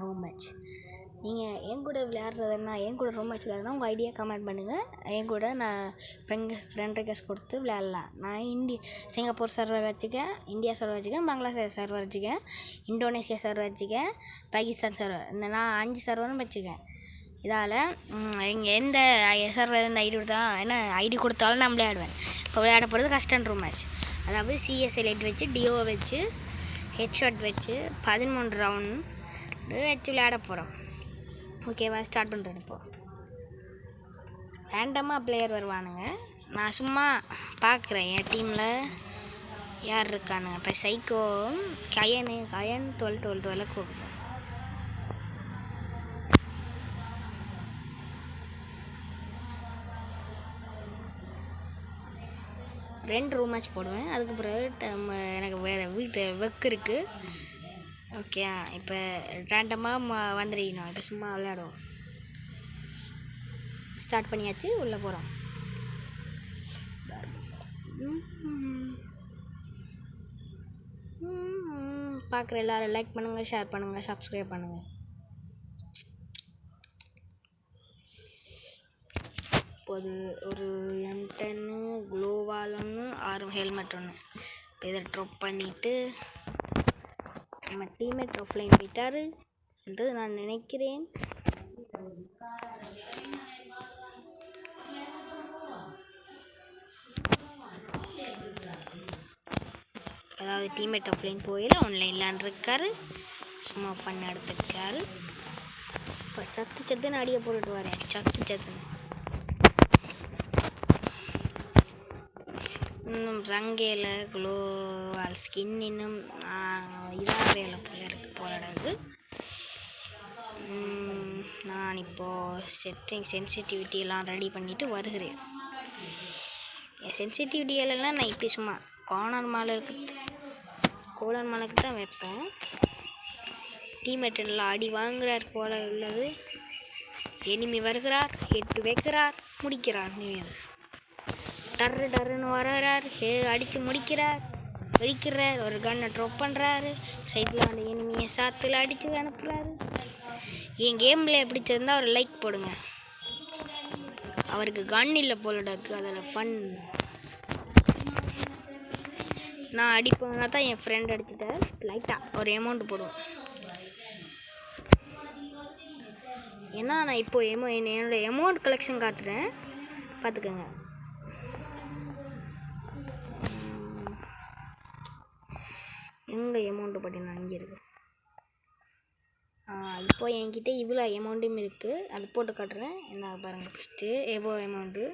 Room match. நீங்கள் என் கூட விளையாடுறதுன்னா என் கூட ரூம் மேட்ச் விளையாடுனா உங்கள் ஐடியா கமெண்ட் பண்ணுங்கள். என் கூட நான் ஃப்ரெண்ட் ரெக்வெஸ்ட் கொடுத்து விளையாடலாம். நான் சிங்கப்பூர் சர்வர் வச்சுக்கேன், இந்தியா சர்வர் வச்சுக்கேன், பங்களாதேஷ் சர்வர் வச்சுக்கேன், இந்தோனேஷியா சர்வர் வச்சுக்கேன், பாகிஸ்தான் சர்வர், இந்த நான் 5 சர்வரும் வச்சுக்கேன். இதால் இங்கே எந்த சர்வர் எந்த ஐடி ஐடி கொடுத்தாலும் நான் விளையாடுவேன். இப்போ விளையாட போகிறது கஸ்டம் ரூம் மேட்ச். அதாவது சிஎஸ்எல்8 வச்சு டிஓ வச்சு ஹெட்ஷாட் வச்சு 13 ரவுண்ட் வச்சு விளையாட போகிறோம். ஓகேவா? ஸ்டார்ட் பண்ணுறேன். இப்போது ரேண்டமாக பிளேயர் வருவானுங்க. நான் சும்மா பார்க்குறேன் என் டீமில் யார் இருக்கானுங்க. இப்போ சைக்கோ கயன் 12 கூப்பிடுறேன். ரெண்டு ரூம் மேட்ச் போடுவேன். அதுக்கு பிறகு எனக்கு வேறு வீட்டு ஒர்க் இருக்குது. ஓகே, இப்போ ரேண்டமாக வந்துடுறீங்க. இப்போ சும்மா விளையாடுவோம். ஸ்டார்ட் பண்ணியாச்சு, உள்ளே போகிறோம். பார்க்குற எல்லோரும் லைக் பண்ணுங்கள், ஷேர் பண்ணுங்கள், சப்ஸ்கிரைப் பண்ணுங்கள். இப்போது ஒரு M10 க்ளோவால் 1 6 ஹெல்மெட் 1 இப்போ இதை ட்ராப் பண்ணிவிட்டு நம்ம டீம்மேட் ஆஃப்லைன் போயிட்டார் என்று நான் நினைக்கிறேன். அதாவது டீம்மேட் ஆஃப்லைன் போயில ஆன்லைன்லான் இருக்காரு, சும்மா பண்ண எடுத்துருக்காரு. இப்போ சத்துன்னு அடியை போட்டுட்டு வரேன். சத்துன்னு இன்னும் ரங்கேல க்ளோவால் ஸ்கின் இன்னும் இதாக வேலை போல் இருக்குது போலடாது. நான் இப்போது சென்சிட்டிவிட்டியெல்லாம் ரெடி பண்ணிவிட்டு வருகிறேன். என் சென்சிட்டிவிட்டியெல்லாம் நான் இப்படி சும்மா கோலர் மாலைக்கு தான் வைப்பேன். டீம்மேட்டெல்லாம் அடி வாங்குகிறார் போல உள்ளது. எனிமி வருகிறார், ஹெட்டு வைக்கிறார், முடிக்கிறார். டர்ன்னு வர்றார், அடித்து முடிக்கிறார், வெடிக்கிறார், ஒரு கன்னை ட்ராப் பண்ணுறாரு, சைடில் அந்த எனிமியை சாத்தில் அடித்து அனுப்புகிறாரு. என் கேமில் பிடிச்சிருந்தா ஒரு லைக் போடுங்க. அவருக்கு கன் இல்லை போலடாக்கு, அதில் ஃபன். நான் அடிப்பேன்னா தான் என் ஃப்ரெண்ட் அடிச்சுட்டார். லைட்டாக ஒரு அமௌண்ட் போடுவோம். ஏன்னா நான் இப்போது என்னோடய அமௌண்ட் கலெக்ஷன் காட்டுறேன், பார்த்துக்கோங்க. எங்கே அமௌண்ட்டு பார்த்தீங்கன்னா இங்கே இருக்குது. இப்போ என்கிட்ட இவ்வளோ அமௌண்ட்டும் இருக்குது, அது போட்டு காட்டுறேன். என்ன பாருங்கள். ஃபஸ்ட்டு எவ்வளோ அமௌண்ட்டு.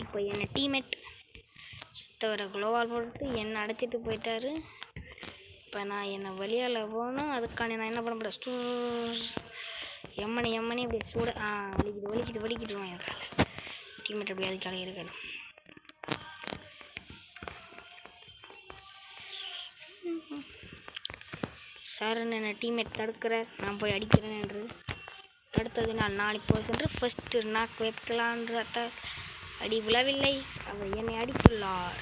இப்போ என்னை டீம்மேட் சுத்தவரை க்ளோவால் போட்டு என்னை அடைச்சிட்டு போயிட்டாரு. இப்போ நான் என்னை வழியால் போகணும். அதுக்கான நான் என்ன பண்ண போகிறேன், எம்மனி இப்படி சூட வலிக்கிட்டுருவான். டீம்மேட் அப்படி அதுக்காக இருக்கணும். சாருன்னு என்ன டீம்மேட் தடுக்கிறார், நான் போய் அடிக்கிறேன் என்று தடுத்தது. நான் நாளைக்கு போய் சென்று ஃபஸ்ட்டு நாக்கு வைக்கலான்ற அடி விழவில்லை. அவர் என்னை அடித்துள்ளார்.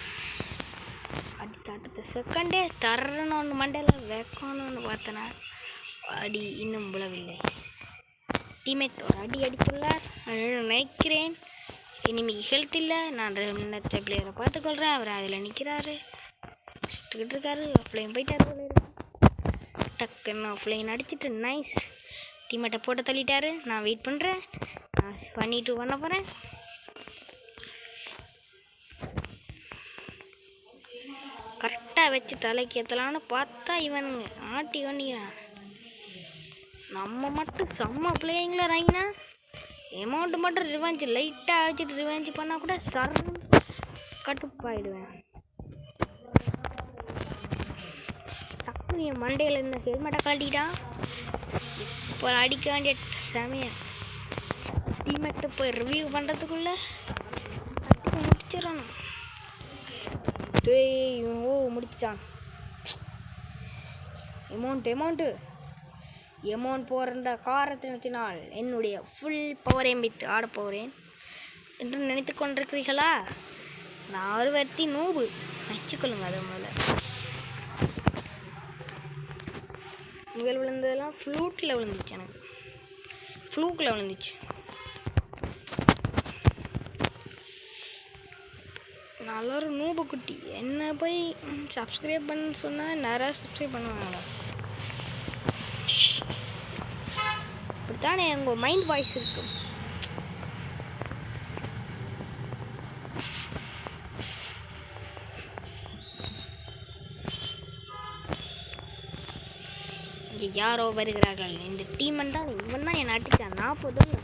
அடுத்த செகண்டே தரன்னு ஒன்று மண்டையில் வைக்கணும்னு பார்த்தனா அடி இன்னும் விழவில்லை. டீம்மேட் ஒரு அடி அடித்துள்ளார் நினைக்கிறேன். இனிமேல் ஹெல்த் இல்லை. நான் முன்னற்ற பிளேயரை பார்த்துக்கொள்கிறேன். அவர் அதில் நிற்கிறாரு, சுட்டுக்கிட்டு இருக்காரு. ஆஃப்லைன் போயிட்டார் போல இருக்கு. டக்குன்னு ஆஃப்லைன் அடிச்சுட்டு நைஸ் டீம்மேட்டை போட்டு தள்ளிட்டாரு. நான் வெயிட் பண்ணுறேன். நான் பண்ணிட்டு பண்ண போகிறேன். கரெக்டாக வச்சு தலைக்கு ஏற்றலான்னு பார்த்தா இவனுங்க ஆட்டி பண்ணிக்கிறான். நம்ம மட்டும் செம்ம பிளேயிங்கில் இறங்கினா அமௌண்ட்டு மட்டும் ரிவெஞ்ச் லைட்டாக அடிச்சுட்டு ரிவெஞ்ச் பண்ணால் கூட சர்ன்னு கட்டுப்பாயிடுவேன். டக்குனு என் மண்டையில் இந்த ஹெல்மெட்டை காட்டிட்டான். இப்போ அடிக்க வேண்டிய சமயம். டீம்மேட்டை போய் ரிவ்யூ பண்ணுறதுக்குள்ளே முடிச்சிடணும். முடிச்சிட்டான். அமௌண்ட் போகிற காரணத்தினால் என்னுடைய ஃபுல் பவரையும் வைத்து ஆடப்போகிறேன் என்று நினைத்து கொண்டிருக்கிறீர்களா? நான் ஒரு வெத்தி நூபு வச்சுக்கொள்ளுங்க. அது முதல்ல முதல் விழுந்ததெல்லாம் ஃப்ளூக்கில் விழுந்துச்சு. எனக்கு ஃப்ளூக்கில் விழுந்துச்சு. நல்ல ஒரு நூபு குட்டி. என்ன போய் சப்ஸ்கிரைப் பண்ண சொன்னால் நிறையா சப்ஸ்கிரைப் பண்ணுவாங்களா? அப்படித்தானே உங்கள் மைண்ட் வாய்ஸ் இருக்கு. இங்கே யாரோ வருகிறார்கள். இந்த டீமன் தான். இவன் தான் என்னை அடித்தான். 40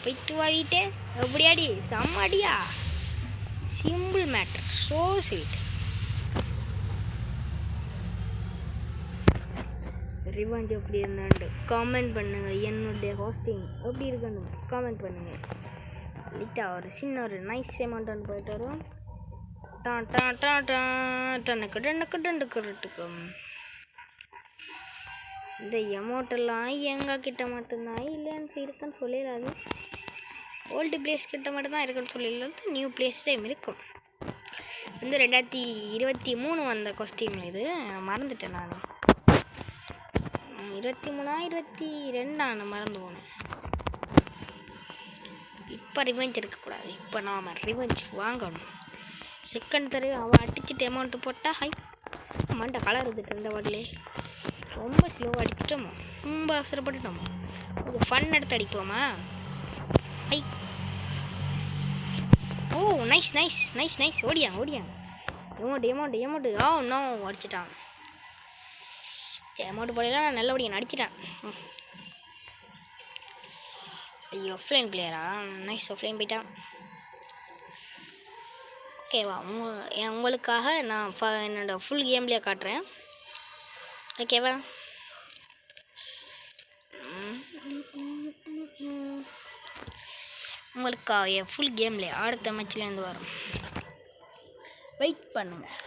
போயிட்டு வாங்கிட்டே எப்படியாடி செம்மாடியா. Simple matter, so sweet. Revenge எப்படி இருந்தாண்டு காமெண்ட் பண்ணுங்கள். என்னுடைய ஹோஸ்டிங் எப்படி இருக்குன்னு காமெண்ட் பண்ணுங்கள். லிட்டாக ஒரு சின்ன ஒரு நைஸ் அமௌண்ட் ஒன்று போயிட்டு வரும். டன்னுக்கு டன்னுக்கு டண்டுக்குறட்டுக்கும். இந்த எமௌண்ட்டெல்லாம் எங்கள் கிட்ட மட்டும்தான் இல்லைன்னு இருக்குன்னு சொல்லிடாது. ஓல்டு பிளேஸ் கிட்ட மட்டும்தான் இருக்குன்னு சொல்லிடலாம். நியூ பிளேஸ் டைம் இருக்கும். வந்து 2023 வந்த காஸ்டியூம் இது. மறந்துட்டேன் நான். 23 22 நான் மறந்து போனேன். இப்போ ரிவெஞ்ச் இருக்கக்கூடாது. இப்போ நாம் ரிவெஞ்ச் வாங்கணும். செகண்ட் தடவை அவள் அடிச்சுட்டு அமௌண்ட்டு போட்டால் ஹை அமௌண்ட்டை கலர் இருந்துட்டு இருந்த வாட்டிலே ரொம்ப ஸ்லோவாக அடிச்சிட்டோமோ, ரொம்ப அவசரப்பட்டுட்டோமோ. கொஞ்சம் ஃபன் எடுத்து அடிப்போமா? ஐ ஓ நைஸ் நைஸ் நைஸ் நைஸ். ஓடியாங்க ஓடியாங்க. எமௌண்ட் ஓ நோ அடிச்சிட்டான். அமௌண்ட் போடலாம். நான் நல்லபடியாக நடிச்சிட்டேன். ஐயோ ஆஃப்லைன் பிளேயரா? நைஸ் ஆஃப்லைன் போயிட்டான். ஓகேவா? உங்களுக்காக நான் என்னோடய ஃபுல் கேம்லேயே காட்டுறேன். ஓகேவா? உங்களுக்காக என் ஃபுல் கேம்லேயே அடுத்த மேட்ச்லேருந்து வரும். வெயிட் பண்ணுங்கள்.